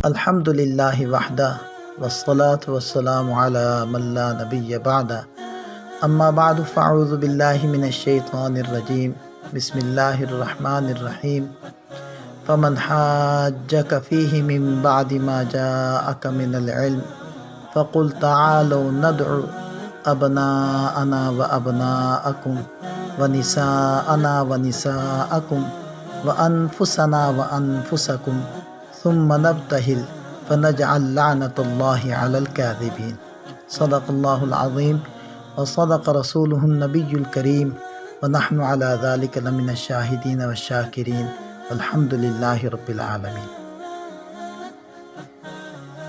الحمد للہ وحدہ والصلاة والسلام علی من لا نبی بعدہ اما بعد فاعوذ باللہ من الشیطان الرجیم بسم اللہ الرحمن الرحیم فمن حاجک فیہ من بعد ما جاءک من العلم فقل تعالوا ندعو ابناءنا وابناءکم ونساءنا ونساءکم وانفسنا وانفسکم ثم نبتہل فنجعل لعنۃ اللہ علی الکاذبین۔ صدق اللہ العظیم وصدق رسولہ النبی الکریم ونحن علی ذلک لمن الشاہدین والشاکرین والحمد للہ رب العالمین۔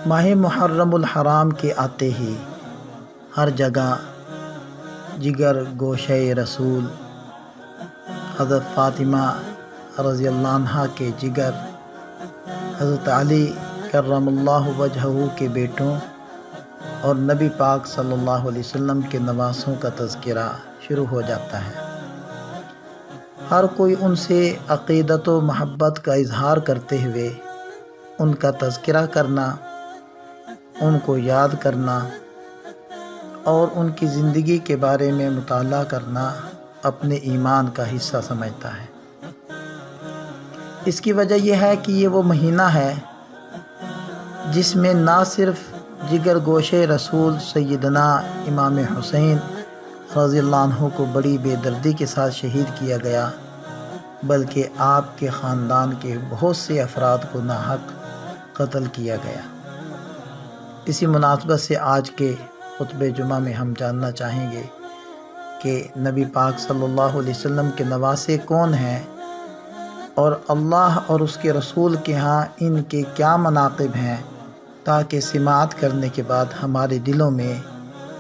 ماہ محرم الحرام کے آتے ہی ہر جگہ جگر گوشہ رسول حضرت فاطمہ رضی اللہ عنہ کے جگر، حضرت علی کرم اللہ وجہہ کے بیٹوں اور نبی پاک صلی اللہ علیہ وسلم کے نواسوں کا تذکرہ شروع ہو جاتا ہے۔ ہر کوئی ان سے عقیدت و محبت کا اظہار کرتے ہوئے ان کا تذکرہ کرنا، ان کو یاد کرنا اور ان کی زندگی کے بارے میں مطالعہ کرنا اپنے ایمان کا حصہ سمجھتا ہے۔ اس کی وجہ یہ ہے کہ یہ وہ مہینہ ہے جس میں نہ صرف جگر گوشے رسول سیدنا امام حسین رضی اللہ عنہ کو بڑی بے دردی کے ساتھ شہید کیا گیا، بلکہ آپ کے خاندان کے بہت سے افراد کو ناحق قتل کیا گیا۔ اسی مناسبت سے آج کے خطبہ جمعہ میں ہم جاننا چاہیں گے کہ نبی پاک صلی اللہ علیہ وسلم کے نواسے کون ہیں اور اللہ اور اس کے رسول کے ہاں ان کے کیا مناقب ہیں، تاکہ سماعت کرنے کے بعد ہمارے دلوں میں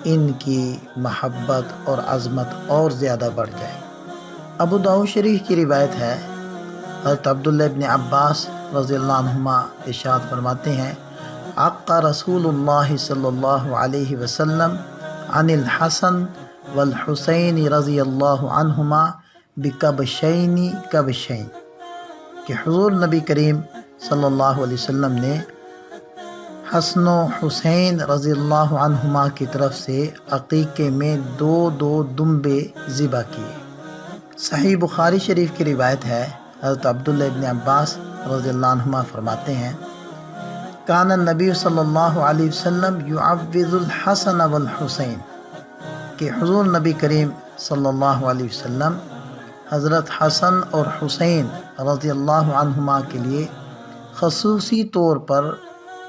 ان کی محبت اور عظمت اور زیادہ بڑھ جائے۔ ابو داؤد شریف کی روایت ہے، حضرت عبداللہ ابن عباس رضی اللہ عنہما ارشاد فرماتے ہیں، عق رسول اللہ صلی اللہ علیہ وسلم عن الحسن والحسین رضی اللہ عنہما بکبشین کبشین، کہ حضور نبی کریم صلی اللہ علیہ وسلم نے حسن و حسین رضی اللہ عنہما کی طرف سے عقیقے میں دو دمبے ذبح کیے۔ صحیح بخاری شریف کی روایت ہے، حضرت عبداللہ ابن عباس رضی اللہ عنہما فرماتے ہیں، کان النبی صلی اللہ علیہ وسلم یعوذ الحسن والحسین، کہ حضور نبی کریم صلی اللہ علیہ وسلم حضرت حسن اور حسین رضی اللہ عنہما کے لیے خصوصی طور پر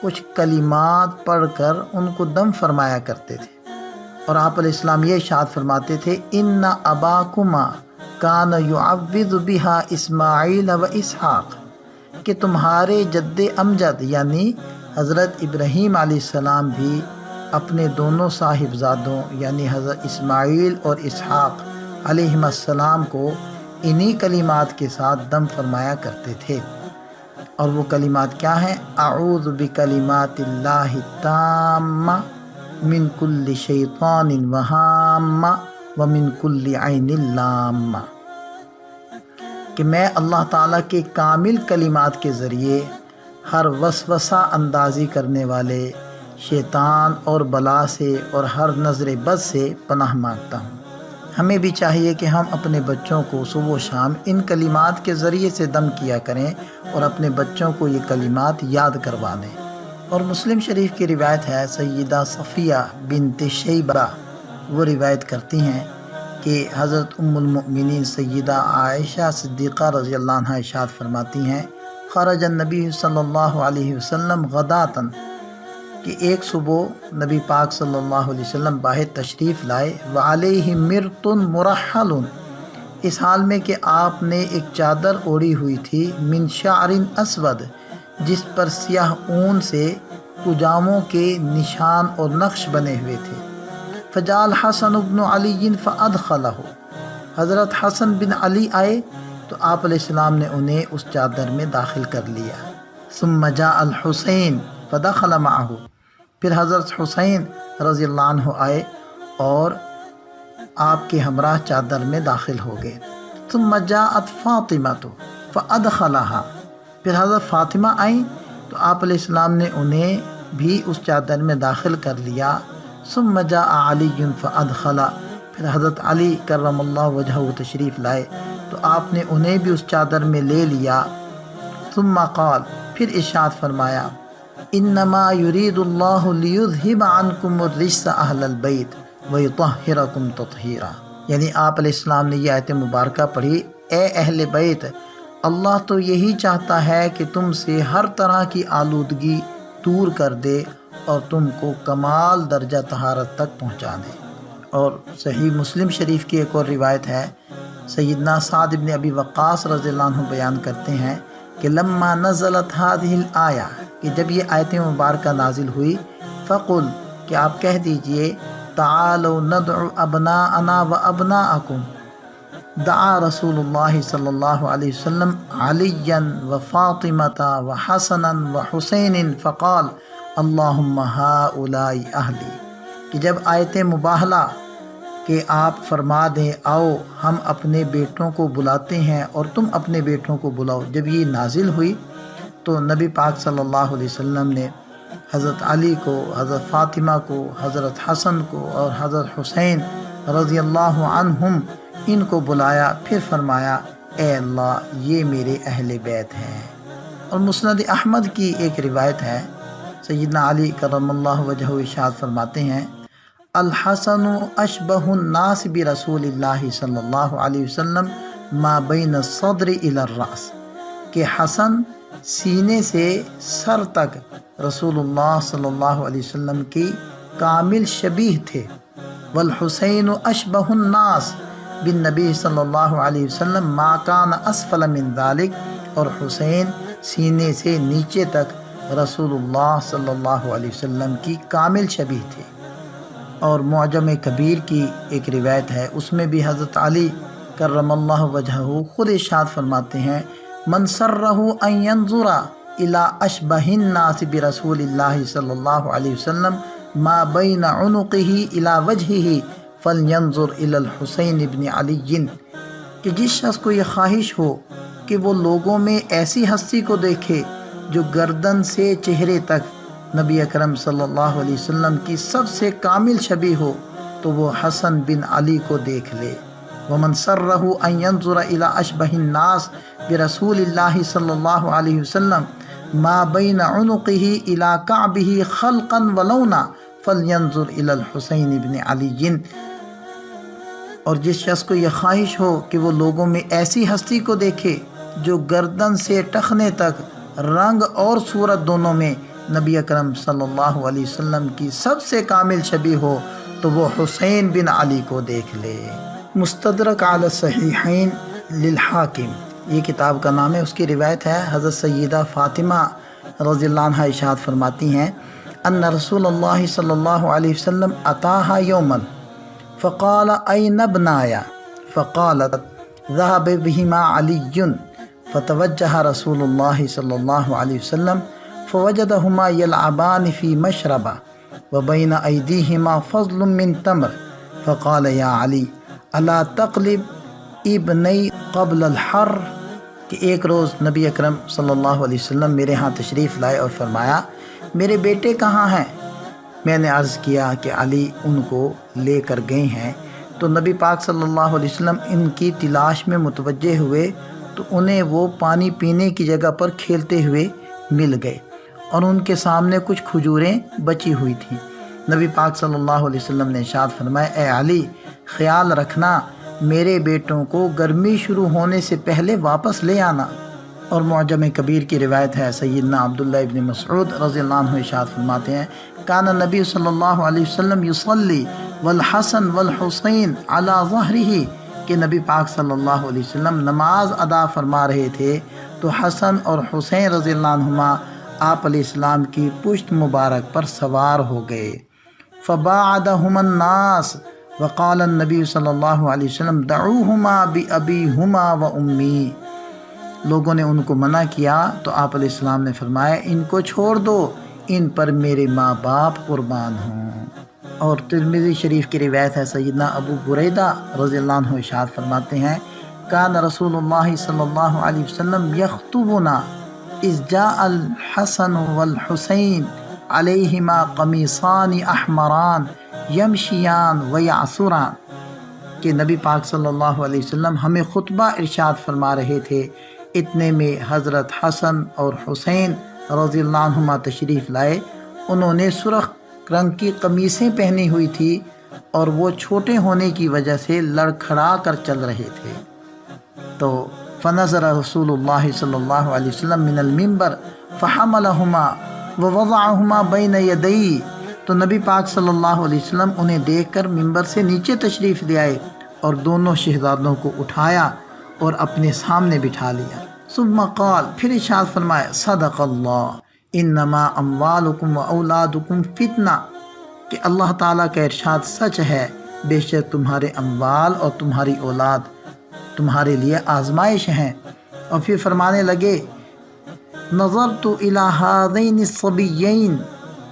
کچھ کلمات پڑھ کر ان کو دم فرمایا کرتے تھے، اور آپ علیہ السلام یہ ارشاد فرماتے تھے، ان اباکما کان یعوذ بہا اسماعیل و اسحاق، کہ تمہارے جد امجد یعنی حضرت ابراہیم علیہ السلام بھی اپنے دونوں صاحبزادوں یعنی حضرت اسماعیل اور اسحاق علیہ السلام کو انہی کلمات کے ساتھ دم فرمایا کرتے تھے۔ اور وہ کلمات کیا ہیں؟ اعوذ بکلمات اللہ التامہ من کل شیطان وہامہ ومن کل عین لامہ، کہ میں اللہ تعالیٰ کے کامل کلمات کے ذریعے ہر وسوسہ اندازی کرنے والے شیطان اور بلا سے اور ہر نظر بد سے پناہ مانگتا ہوں۔ ہمیں بھی چاہیے کہ ہم اپنے بچوں کو صبح و شام ان کلمات کے ذریعے سے دم کیا کریں اور اپنے بچوں کو یہ کلمات یاد کروا دیں۔ اور مسلم شریف کی روایت ہے، سیدہ صفیہ بنت شیبہ وہ روایت کرتی ہیں کہ حضرت ام المؤمنین سیدہ عائشہ صدیقہ رضی اللہ عنہ ارشاد فرماتی ہیں، خرج النبی صلی اللہ علیہ وسلم غداتاً، کہ ایک صبح نبی پاک صلی اللہ علیہ وسلم باہر تشریف لائے، وعلیہ مرط مرحل، اس حال میں کہ آپ نے ایک چادر اوڑھی ہوئی تھی، من شعر اسود، جس پر سیاہ اون سے کجاموں کے نشان اور نقش بنے ہوئے تھے، فجاء الحسن بن علی فادخلہ، حضرت حسن بن علی آئے تو آپ علیہ السلام نے انہیں اس چادر میں داخل کر لیا، ثم جاء الحسین فدخل معہ، پھر حضرت حسین رضی اللہ عنہ آئے اور آپ کے ہمراہ چادر میں داخل ہو گئے، ثم جاءت فاطمہ فادخلہا، پھر حضرت فاطمہ آئیں تو آپ علیہ السلام نے انہیں بھی اس چادر میں داخل کر لیا۔ ثم جاء علی فادخل، پھر حضرت علی کرم اللہ وجہہ تشریف لائے تو آپ نے انہیں بھی اس چادر میں لے لیا۔ ثم قال، پھر ارشاد فرمایا، انما یرید اللہ لیذہب عنکم الرجس اہل البیت ویطہرکم تطہیرا، یعنی آپ علیہ السلام نے یہ آیت مبارکہ پڑھی، اے اہل بیت، اللہ تو یہی چاہتا ہے کہ تم سے ہر طرح کی آلودگی دور کر دے اور تم کو کمال درجہ طہارت تک پہنچا دے۔ اور صحیح مسلم شریف کی ایک اور روایت ہے، سیدنا سعد بن ابی وقاص رضی اللہ عنہ بیان کرتے ہیں کہ لما نزلت هذه الآیہ، کہ جب یہ آیت مبارکہ نازل ہوئی، فقل، کہ آپ کہہ دیجئے، تعالوا ندعو ابناءنا وابناءکم، دعا رسول اللہ صلی اللہ علیہ وسلم علیا وفاطمۃ وحسنا وحسین فقال اللہم ہؤلاء اہلی، کہ جب آیت مباہلہ کہ آپ فرما دیں آؤ ہم اپنے بیٹوں کو بلاتے ہیں اور تم اپنے بیٹوں کو بلاؤ، جب یہ نازل ہوئی تو نبی پاک صلی اللہ علیہ وسلم نے حضرت علی کو، حضرت فاطمہ کو، حضرت حسن کو اور حضرت حسین رضی اللہ عنہم ان کو بلایا، پھر فرمایا اے اللہ یہ میرے اہل بیت ہیں۔ اور مسند احمد کی ایک روایت ہے، سیدنا علی کرم اللہ وجہہ ارشاد فرماتے ہیں، الحسن اشبہ الناس برسول اللہ صلی اللہ علیہ وسلم ما بین الصدر الی الراس، کہ حسن سینے سے سر تک رسول اللہ صلی اللہ علیہ وسلم کی کامل شبیہ تھے، والحسین اشبہ الناس بالنبی صلی اللہ علیہ وسلم ما کان اسفل من ذلک، اور حسین سینے سے نیچے تک رسول اللہ صلی اللہ علیہ وسلم کی کامل شبیہ تھے۔ اور معجم کبیر کی ایک روایت ہے، اس میں بھی حضرت علی کرم اللہ وجہہ خود ارشاد فرماتے ہیں، من سرہ ان ینظر الی اشبہ الناس برسول اللہ صلی اللہ علیہ وسلم ما بین عنقہ الی وجہہ فلینظر الی الحسین ابن علی، کہ جس شخص کو یہ خواہش ہو کہ وہ لوگوں میں ایسی ہستی کو دیکھے جو گردن سے چہرے تک نبی اکرم صلی اللہ علیہ وسلم کی سب سے کامل شبیہ ہو، تو وہ حسن بن علی کو دیکھ لے۔ ومن سرہ ان ینظر الی اشبہ الناس برسول اللہ صلی اللہ علیہ وسلم ما بین عنقہ الی کعبہ خلقا ولونا فلینظر الی الحسین ابن علی، اور جس شخص کو یہ خواہش ہو کہ وہ لوگوں میں ایسی ہستی کو دیکھے جو گردن سے ٹخنے تک رنگ اور صورت دونوں میں نبی اکرم صلی اللہ علیہ وسلم کی سب سے کامل شبیہ ہو، تو وہ حسین بن علی کو دیکھ لے۔ مستدرک علی الصحیحین للحاکم، یہ کتاب کا نام ہے، اس کی روایت ہے، حضرت سیدہ فاطمہ رضی اللہ عنہ ارشاد فرماتی ہیں، ان رسول اللہ صلی اللہ علیہ وسلم اتاہا یوما فقال این ابنایا، فقالت ذهب بهما علی، فتوجہ رسول اللہ صلی اللہ علیہ وسلم فوجدهما يلعبان في مشربة وبين أيديهما فضل من تمر، فقال يا علي ألا تقلب ابني قبل الحر، کہ ایک روز نبی اکرم صلی اللہ علیہ وسلم میرے ہاں تشریف لائے اور فرمایا میرے بیٹے کہاں ہیں؟ میں نے عرض کیا کہ علی ان کو لے کر گئے ہیں، تو نبی پاک صلی اللہ علیہ وسلم ان کی تلاش میں متوجہ ہوئے تو انہیں وہ پانی پینے کی جگہ پر کھیلتے ہوئے مل گئے، اور ان کے سامنے کچھ کھجوریں بچی ہوئی تھیں۔ نبی پاک صلی اللہ علیہ وسلم نے ارشاد فرمایا اے علی خیال رکھنا میرے بیٹوں کو گرمی شروع ہونے سے پہلے واپس لے آنا۔ اور معجم کبیر کی روایت ہے، سیدنا عبداللہ ابن مسعود رضی اللہ عنہ ارشاد فرماتے ہیں، کان نبی صلی اللہ علیہ وسلم یصلی والحسن والحسین علی ظہرہ، کہ نبی پاک صلی اللہ علیہ وسلم نماز ادا فرما رہے تھے تو حسن اور حسین رضی اللہ عنہما آپ علیہ السلام کی پشت مبارک پر سوار ہو گئے۔ فباعدہما الناس وقال النبی صلی اللہ علیہ وسلم دعوہما بأبیہما و امی، لوگوں نے ان کو منع کیا تو آپ علیہ السلام نے فرمایا ان کو چھوڑ دو، ان پر میرے ماں باپ قربان ہوں۔ اور ترمذی شریف کی روایت ہے، سیدنا ابو بریدہ رضی اللہ عنہ ارشاد فرماتے ہیں، کان رسول اللہ صلی اللہ علیہ وسلم یخطبنا اذ جاء الحسن والحسین علیہما قمیصان احمران یمشیان ویعصران، کہ نبی پاک صلی اللہ علیہ وسلم ہمیں خطبہ ارشاد فرما رہے تھے، اتنے میں حضرت حسن اور حسین رضی اللہ عنہما تشریف لائے۔ انہوں نے سرخ رنگ کی قمیصیں پہنی ہوئی تھی اور وہ چھوٹے ہونے کی وجہ سے لڑکھڑا کر چل رہے تھے۔ تو فنظر رسول اللہ صلی اللہ علیہ وسلم من المنبر فحملہما ووضعہما بین یدیہ، تو نبی پاک صلی اللہ علیہ وسلم انہیں دیکھ کر منبر سے نیچے تشریف لے آئے اور دونوں شہزادوں کو اٹھایا اور اپنے سامنے بٹھا لیا۔ ثم قال، پھر ارشاد فرمایا، صدق اللہ انما اموالکم و اولادکم فتنہ، کہ اللہ تعالیٰ کا ارشاد سچ ہے، بے شک تمہارے اموال اور تمہاری اولاد تمہارے لیے آزمائش ہیں۔ اور پھر فرمانے لگے، نظرت الی ہذین الصبیین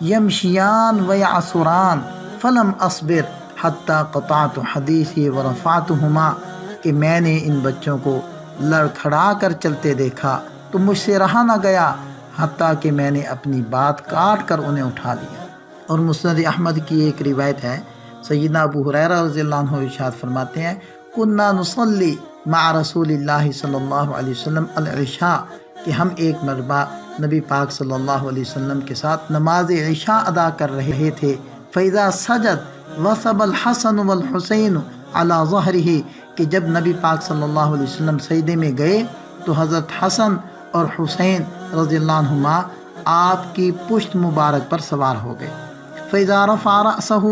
یمشیان ویعصران فلم اصبر حتی قطعت حدیثی ورفعتہما، کہ میں نے ان بچوں کو لڑکھڑا کر چلتے دیکھا تو مجھ سے رہا نہ گیا حتیٰ کہ میں نے اپنی بات کاٹ کر انہیں اٹھا لیا۔ اور مسند احمد کی ایک روایت ہے، سیدنا ابو ہریرہ رضی اللہ عنہ ارشاد فرماتے ہیں، کنا نصلی مع رسول اللہ صلی اللہ علیہ وسلم العشاء، کہ ہم ایک مرتبہ نبی پاک صلی اللہ علیہ وسلم کے ساتھ نماز عشاء ادا کر رہے تھے، فَإِذَا سَجَدَ وَثَبَ الْحَسَنُ وَالْحُسَيْنُ عَلَى ظَهْرِهِ، کہ جب نبی پاک صلی اللہ علیہ وسلم سجدے میں گئے تو حضرت حسن اور حسین رضی اللہ عنہما آپ کی پشت مبارک پر سوار ہو گئے۔ فَإِذَا رَفَعَ رَأْسَهُ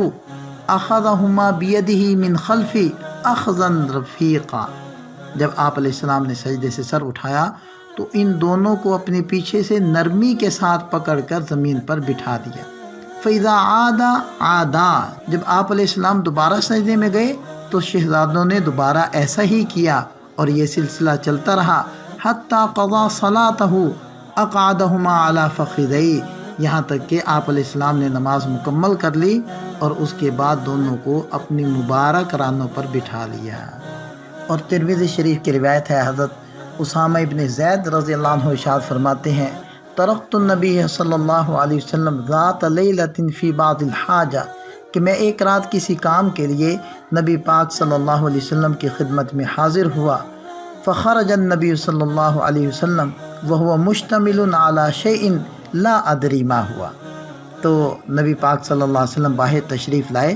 أَخَذَهُمَا بِيَدِهِ مِنْ خَلْفِهِ أَخْذًا رَفِيقًا، جب آپ علیہ السلام نے سجدے سے سر اٹھایا تو ان دونوں کو اپنے پیچھے سے نرمی کے ساتھ پکڑ کر زمین پر بٹھا دیا۔ فَإِذَا عَادَ عَادَا، جب آپ علیہ السلام دوبارہ سجدے میں گئے تو شہزادوں نے دوبارہ ایسا ہی کیا اور یہ سلسلہ چلتا رہا، حتیٰ قضا صلاتہ اقعدہما علی فخذیہ، یہاں تک کہ آپ علیہ السلام نے نماز مکمل کر لی اور اس کے بعد دونوں کو اپنی مبارک رانوں پر بٹھا لیا۔ اور ترمذی شریف کی روایت ہے، حضرت اسامہ ابن زید رضی اللہ عنہ ارشاد فرماتے ہیں، ترکت النبی صلی اللہ علیہ وسلم ذات لیلۃ فی بعض الحاجہ، کہ میں ایک رات کسی کام کے لیے نبی پاک صلی اللہ علیہ وسلم کی خدمت میں حاضر ہوا، فخرج النبی صلی اللہ علیہ وسلم وهو مشتمل علی شیء لا ادری ما ہوا، تو نبی پاک صلی اللہ علیہ وسلم باہر تشریف لائے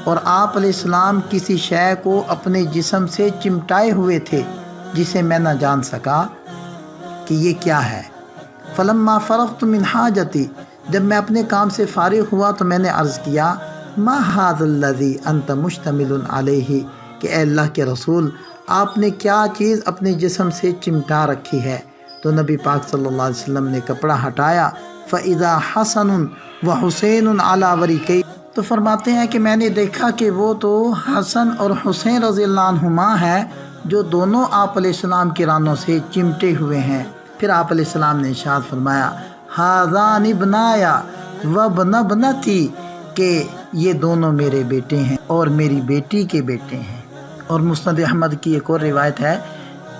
اور آپ علیہ السلام کسی شے کو اپنے جسم سے چمٹائے ہوئے تھے جسے میں نہ جان سکا کہ یہ کیا ہے۔ فلما فرغت من حاجتی، جب میں اپنے کام سے فارغ ہوا تو میں نے عرض کیا، ما ھذا الذی انت مشتمل علیہ، کہ اے اللہ کے رسول آپ نے کیا چیز اپنے جسم سے چمٹا رکھی ہے؟ تو نبی پاک صلی اللہ علیہ وسلم نے کپڑا ہٹایا، فَإِذَا حَسَنٌ وَحُسَيْنٌ عَلَى وَرِكَيْ، تو فرماتے ہیں کہ میں نے دیکھا کہ وہ تو حسن اور حسین رضی اللہ عنہما ہیں جو دونوں آپ علیہ السلام کی رانوں سے چمٹے ہوئے ہیں۔ پھر آپ علیہ السلام نے ارشاد فرمایا، ھذان ابنایا وابن ابنتی، کہ یہ دونوں میرے بیٹے ہیں اور میری بیٹی کے بیٹے ہیں۔ اور مسند احمد کی ایک اور روایت ہے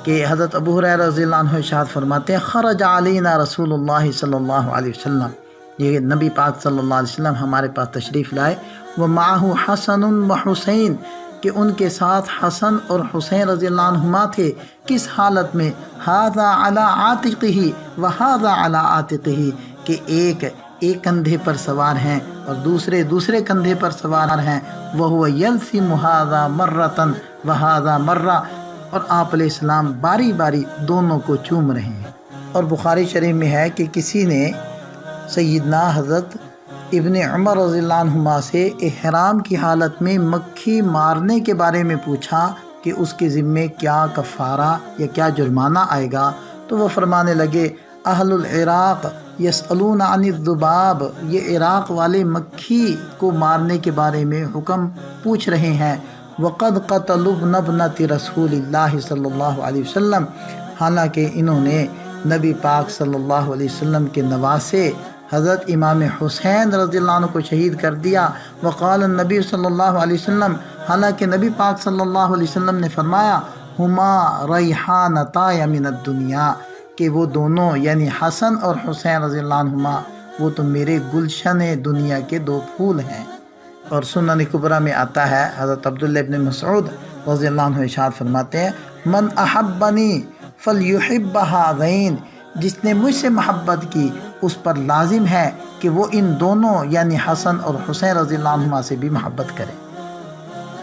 کہ حضرت ابو ہریرہ رضی اللہ عنہ ارشاد فرماتے ہیں، خرج علینا رسول اللہ صلی اللہ علیہ وسلم، یہ نبی پاک صلی اللہ علیہ وسلم ہمارے پاس تشریف لائے، ومعہ حسن و حسین، کہ ان کے ساتھ حسن اور حسین رضی اللہ عنہما تھے، کس حالت میں، ھذا علی عاتقہ وھذا علی عاتقہ، کہ ایک کندھے پر سوار ہیں اور دوسرے کندھے پر سوار ہیں، وہو یلثم ھذا مرۃ وھذا مرہ، اور آپ علیہ السلام باری باری دونوں کو چوم رہے ہیں۔ اور بخاری شریف میں ہے کہ کسی نے سیدنا حضرت ابن عمر رضی اللہ عنہما سے احرام کی حالت میں مکھی مارنے کے بارے میں پوچھا کہ اس کے ذمے کیا کفارہ یا کیا جرمانہ آئے گا، تو وہ فرمانے لگے، اہل العراق یسألون عن الذباب، یہ عراق والے مکھی کو مارنے کے بارے میں حکم پوچھ رہے ہیں، وقد قتلوا ابن ابنۃ رسول اللہ صلی اللہ علیہ وسلم، حالانکہ انہوں نے نبی پاک صلی اللہ علیہ وسلم کے نواسے حضرت امام حسین رضی اللہ عنہ کو شہید کر دیا۔ وقال النبی صلی اللہ علیہ وسلم، حالانکہ نبی پاک صلی اللہ علیہ وسلم نے فرمایا، ہما ریحانتای من الدنیا، کہ کہ وہ دونوں یعنی حسن اور حسین رضی اللہ عنہما وہ تو میرے گلشن دنیا کے دو پھول ہیں۔ اور سنن کبریٰ میں آتا ہے، حضرت عبداللہ ابن مسعود رضی اللہ عنہ ارشاد فرماتے ہیں، من احبنی فلیحب ہذین، جس نے مجھ سے محبت کی اس پر لازم ہے کہ وہ ان دونوں یعنی حسن اور حسین رضی اللہ عنہما سے بھی محبت کرے۔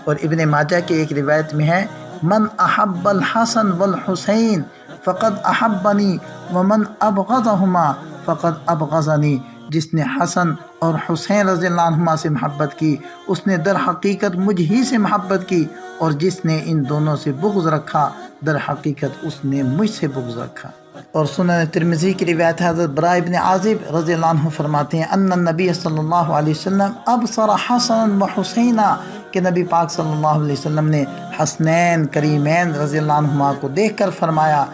اور ابن ماجہ کے ایک روایت میں ہے، من احب الحسن والحسین فقد احبنی ومن ابغضہما فقد ابغضنی، جس نے حسن اور حسین رضی اللہ عنہما سے محبت کی اس نے در حقیقت مجھ ہی سے محبت کی، اور جس نے ان دونوں سے بغض رکھا در حقیقت اس نے مجھ سے بغض رکھا۔ اور سنن ترمذی کی روایت ہے، حضرت براء ابن عازب رضی اللہ عنہ فرماتے ہیں، ان النبی صلی اللہ علیہ وسلم ابصر حسن و حسینہ، کہ نبی پاک صلی اللہ علیہ وسلم نے حسنین کریمین رضی اللہ عنہما کو دیکھ کر فرمایا،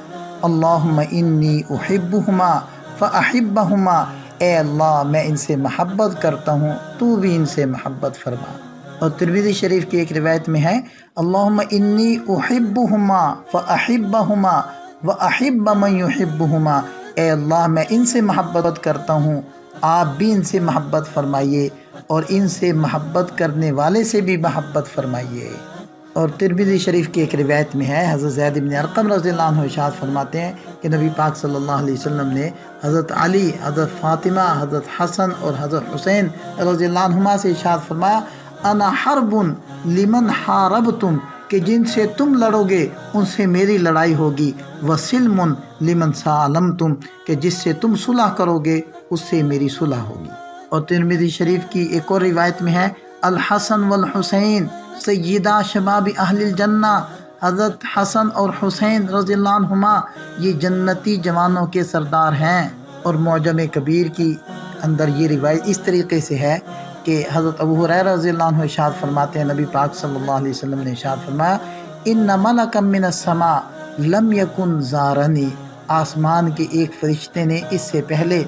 اللہم انی احبہما فاحبہما، اے اللہ میں ان سے محبت کرتا ہوں تو بھی ان سے محبت فرما۔ اور ترمذی شریف کی ایک روایت میں ہے، اللہم انی احبہما فاحبہما واحب من یحبہما، اے اللہ میں ان سے محبت کرتا ہوں آپ بھی ان سے محبت فرمائیے اور ان سے محبت کرنے والے سے بھی محبت فرمائیے۔ اور ترمذی شریف کی ایک روایت میں ہے، حضرت زید بن ارقم رضی اللہ عنہ ارشاد فرماتے ہیں کہ نبی پاک صلی اللہ علیہ وسلم نے حضرت علی، حضرت فاطمہ، حضرت حسن اور حضرت حسین رضی اللہ عنہما سے ارشاد فرمایا، انا حرب لمن حاربتم، کہ جن سے تم لڑو گے ان سے میری لڑائی ہوگی، وسلم لمن سالمتم، کہ جس سے تم صلح کرو گے اس سے میری صلح ہوگی۔ اور ترمذی شریف کی ایک اور روایت میں ہے، الحسن والحسین سیدہ شباب اہل الجنہ، حضرت حسن اور حسین رضی اللہ عنہما یہ جنتی جوانوں کے سردار ہیں۔ اور معجم کبیر کی اندر یہ روایت اس طریقے سے ہے کہ حضرت ابو ہریرہ رضی اللہ عنہ ارشاد فرماتے ہیں، نبی پاک صلی اللہ علیہ وسلم نے ارشاد فرمایا، ان ملکا من السماء لم یکن زارنی، آسمان کے ایک فرشتے نے اس سے پہلے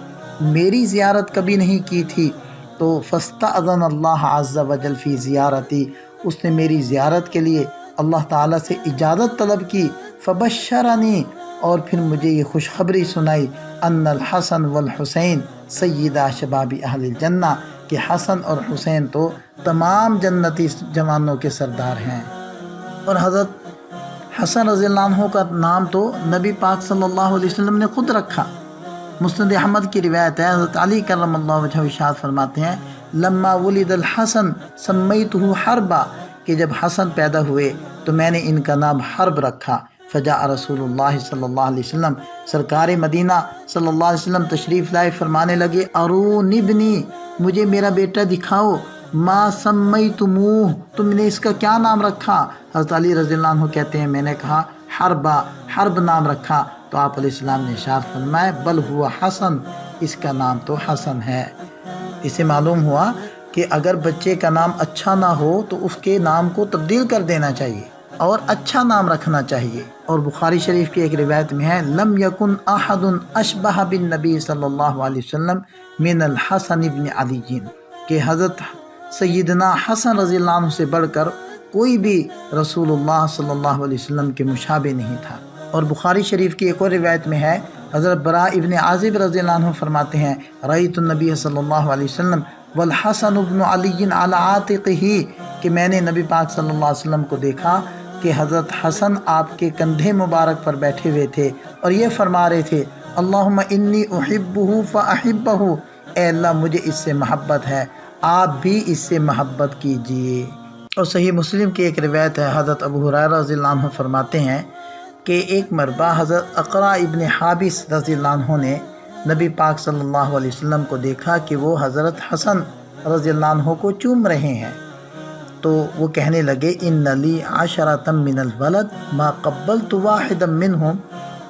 میری زیارت کبھی نہیں کی تھی، تو فاستأذن اللہ عز وجل فی زیارتی، اس نے میری زیارت کے لیے اللہ تعالیٰ سے اجازت طلب کی، فبشرنی، اور پھر مجھے یہ خوشخبری سنائی، ان الحسن والحسین سیدہ شباب اہل الجنہ، کہ حسن اور حسین تو تمام جنتی جوانوں کے سردار ہیں۔ اور حضرت حسن رضی اللہ عنہ کا نام تو نبی پاک صلی اللہ علیہ وسلم نے خود رکھا۔ مسند احمد کی روایت ہے، حضرت علی کرم اللہ وجہہ ارشاد فرماتے ہیں، لما ولد الحسن سمیتہ حربا، کہ جب حسن پیدا ہوئے تو میں نے ان کا نام حرب رکھا۔ فجاء رسول اللہ صلی اللہ علیہ وسلم، سرکار مدینہ صلی اللہ علیہ وسلم تشریف لائے، فرمانے لگے، ارونی ابنی، مجھے میرا بیٹا دکھاؤ، ما سمیتموہ، تم نے اس کا کیا نام رکھا؟ حضرت علی رضی اللہ عنہ کہتے ہیں، میں نے کہا حربا، حرب نام رکھا، تو آپ علیہ السلام نے ارشاد فرمایا، بل ہوا حسن، اس کا نام تو حسن ہے۔ اسے معلوم ہوا کہ اگر بچے کا نام اچھا نہ ہو تو اس کے نام کو تبدیل کر دینا چاہیے اور اچھا نام رکھنا چاہیے۔ اور بخاری شریف کی ایک روایت میں ہے، لم یکن احد اشبہ بالنبی صلی اللہ علیہ وسلم من الحسن ابن علی، کہ حضرت سیدنا حسن رضی اللہ عنہ سے بڑھ کر کوئی بھی رسول اللہ صلی اللہ علیہ وسلم کے مشابہ نہیں تھا۔ اور بخاری شریف کی ایک اور روایت میں ہے، حضرت براء ابن عازب رضی اللہ عنہ فرماتے ہیں، رأیت النبی صلی اللہ علیہ وسلم والحسن ابن علی علی عاتقہ، کہ میں نے نبی پاک صلی اللہ علیہ وسلم کو دیکھا کہ حضرت حسن آپ کے کندھے مبارک پر بیٹھے ہوئے تھے اور یہ فرما رہے تھے، اللہم انی احبہ فاحبہ، اے اللہ مجھے اس سے محبت ہے آپ بھی اس سے محبت کیجئے۔ اور صحیح مسلم کی ایک روایت ہے، حضرت ابو ہریرہ رضی اللہ عنہ فرماتے ہیں کہ ایک مرتبہ حضرت اقرع ابن حابس رضی اللہ عنہ نے نبی پاک صلی اللہ علیہ وسلم کو دیکھا کہ وہ حضرت حسن رضی اللہ عنہ کو چوم رہے ہیں، تو وہ کہنے لگے، ان لی عشرۃ من الولد ما قبلت واحدا منہم،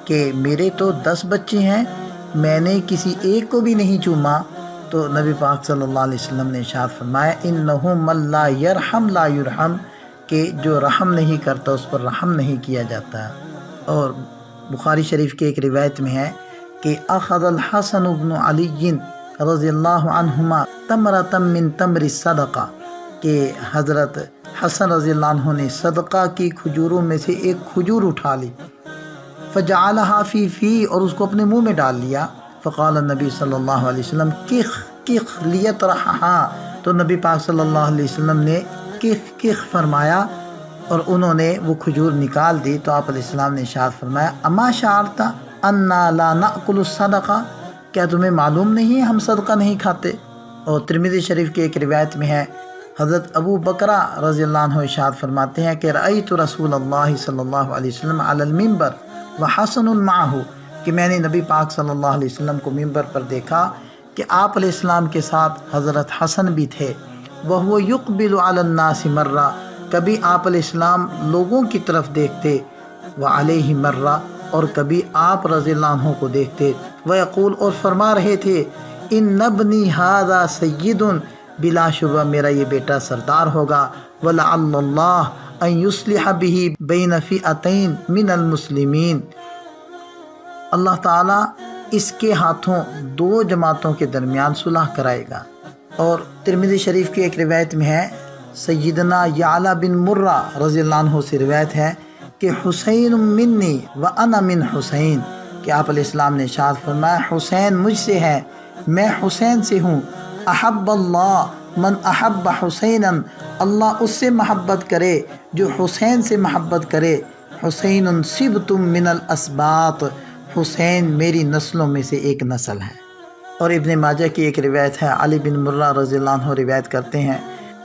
کہ میرے تو 10 بچے ہیں میں نے کسی ایک کو بھی نہیں چوما۔ تو نبی پاک صلی اللہ علیہ وسلم نے ارشاد فرمایا، انہ من لا یرحم لا یرحم، کہ جو رحم نہیں کرتا اس پر رحم نہیں کیا جاتا۔ اور بخاری شریف کی ایک روایت میں ہے کہ اخذ الحسن بن علی رضی اللہ عنہما تمرۃ من تمر الصدقہ، کہ حضرت حسن رضی اللہ عنہ نے صدقہ کی کھجوروں میں سے ایک کھجور اٹھا لی، فجعلها فی اور اس کو اپنے منہ میں ڈال لیا. فقال النبی صلی اللہ علیہ وسلم کخ کخ لیطرحها، تو نبی پاک صلی اللہ علیہ وسلم نے کخ کخ فرمایا اور انہوں نے وہ کھجور نکال دی. تو آپ علیہ السلام نے ارشاد فرمایا اما شعرت انا لا ناکل الصدقہ، کیا تمہیں معلوم نہیں ہم صدقہ نہیں کھاتے؟ اور ترمذی شریف کی ایک روایت میں ہے، حضرت ابو بکرہ رضی اللہ عنہ ارشاد فرماتے ہیں کہ رأیت رسول اللہ صلی اللہ علیہ وسلم علی المنبر وحسن معہ، کہ میں نے نبی پاک صلی اللہ علیہ وسلم کو منبر پر دیکھا کہ آپ علیہ السلام کے ساتھ حضرت حسن بھی تھے. وہو یقبل علی الناس مرہ، کبھی آپ علیہ السلام لوگوں کی طرف دیکھتے، وعلیہ مرہ، اور کبھی آپ رضی اللہ عنہ کو دیکھتے. ویقول، اور فرما رہے تھے، ان ابنی ھذا سید، بلا شبہ میرا یہ بیٹا سردار ہوگا. ولعل اللہ ان یصلح بہ بین فئتین من المسلمین، اللہ تعالیٰ اس کے ہاتھوں دو جماعتوں کے درمیان صلح کرائے گا. اور ترمذی شریف کی ایک روایت میں ہے، سیدنا یعلا بن مرہ رضی اللہ عنہ سے روایت ہے کہ حسین منی وانا من حسین، کہ آپ علیہ السلام نے ارشاد فرمایا حسین مجھ سے ہے، میں حسین سے ہوں. احب اللہ من احب حسینا، اللہ اس سے محبت کرے جو حسین سے محبت کرے. حسین صبتم من الاسباط، حسین میری نسلوں میں سے ایک نسل ہے. اور ابن ماجہ کی ایک روایت ہے، علی بن مرہ رضی اللہ عنہ روایت کرتے ہیں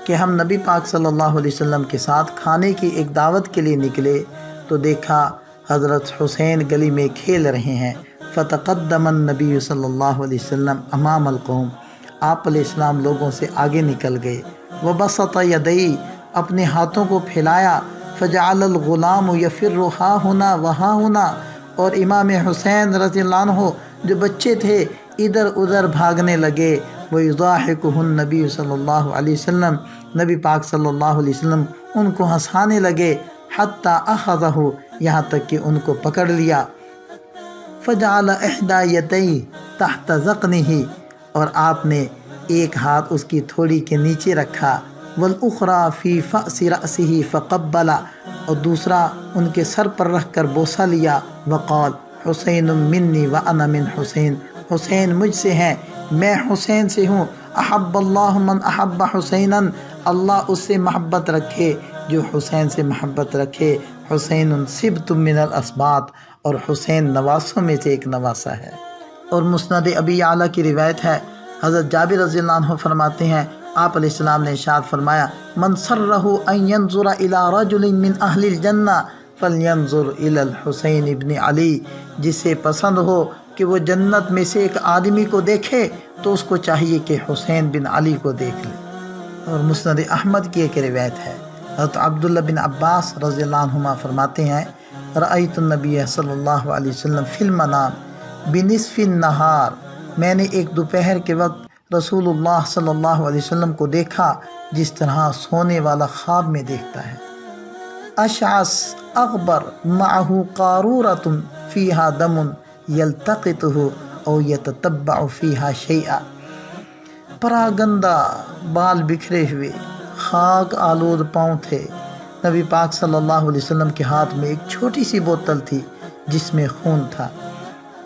کہ ہم نبی پاک صلی اللہ علیہ وسلم کے ساتھ کھانے کی ایک دعوت کے لیے نکلے تو دیکھا حضرت حسین گلی میں کھیل رہے ہیں. فتقدم النبی صلی اللہ علیہ وسلم امام القوم، آپ علیہ السلام لوگوں سے آگے نکل گئے. وبسط یدئی، اپنے ہاتھوں کو پھیلایا. فجعل الغلام یفر ہا ہونا وہاں ہونا، اور امام حسین رضی اللہ عنہ جو بچے تھے ادھر ادھر بھاگنے لگے. وَيُضَاحِكُهُ النبی صلی اللہ علیہ وسلم، نبی پاک صلی اللہ علیہ وسلم ان کو ہنسانے لگے. حتیٰ اخذہ، یہاں تک کہ ان کو پکڑ لیا. فجعل احدى يديه تحت ذقنه، اور آپ نے ایک ہاتھ اس کی تھوڑی کے نیچے رکھا. والاخرى في فأس رأسه فقبل، اور دوسرا ان کے سر پر رکھ کر بوسہ لیا. وقال حسین منی وانا من حسین، حسین مجھ سے ہیں، میں حسین سے ہوں. احب اللہ من احب حسینا، اللہ اس سے محبت رکھے جو حسین سے محبت رکھے. حسین صبت من الاسباط، اور حسین نواسوں میں سے ایک نواسہ ہے. اور مسند ابی یعلا کی روایت ہے، حضرت جابر رضی اللہ عنہ فرماتے ہیں آپ علیہ السلام نے ارشاد فرمایا من سرہ ان ینظر الی رجل من اہل الجنہ فلینظر الی الحسین ابن علی، جسے پسند ہو کہ وہ جنت میں سے ایک آدمی کو دیکھے تو اس کو چاہیے کہ حسین بن علی کو دیکھ لے. اور مسند احمد کی ایک روایت ہے، حضرت عبداللہ بن عباس رضی اللہ عنہما فرماتے ہیں رأیت النبی صلی اللہ علیہ وسلم فی المنام بنصف النہار، میں نے ایک دوپہر کے وقت رسول اللہ صلی اللہ علیہ وسلم کو دیکھا جس طرح سونے والا خواب میں دیکھتا ہے. اشعث اغبر معہ قارورۃ فیہا دم یلتقطہ او یتتبع فیہا شیئا، پراگندہ بال بکھرے ہوئے، خاک آلود پاؤں تھے. نبی پاک صلی اللہ علیہ وسلم کے ہاتھ میں ایک چھوٹی سی بوتل تھی جس میں خون تھا.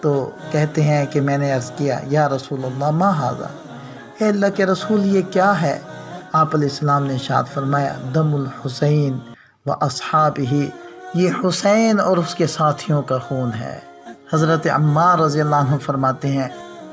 تو کہتے ہیں کہ میں نے عرض کیا یا رسول اللہ ما ھذا، اے اللہ کے رسول یہ کیا ہے؟ آپ علیہ السلام نے ارشاد فرمایا دم الحسین و اصحابہ، یہ حسین اور اس کے ساتھیوں کا خون ہے. حضرت عمار رضی اللہ عنہ فرماتے ہیں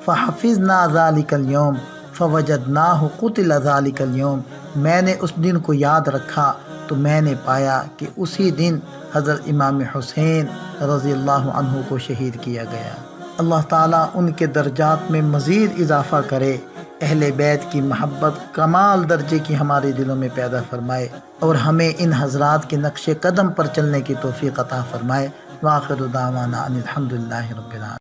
فحفظنا ذلک اليوم فوجدناہ قتل ذلک اليوم، میں نے اس دن کو یاد رکھا تو میں نے پایا کہ اسی دن حضرت امام حسین رضی اللہ عنہ کو شہید کیا گیا. اللہ تعالیٰ ان کے درجات میں مزید اضافہ کرے، اہل بیت کی محبت کمال درجے کی ہمارے دلوں میں پیدا فرمائے، اور ہمیں ان حضرات کے نقش قدم پر چلنے کی توفیق عطا فرمائے. وآخر دعوانا ان الحمد للہ رب العالمین.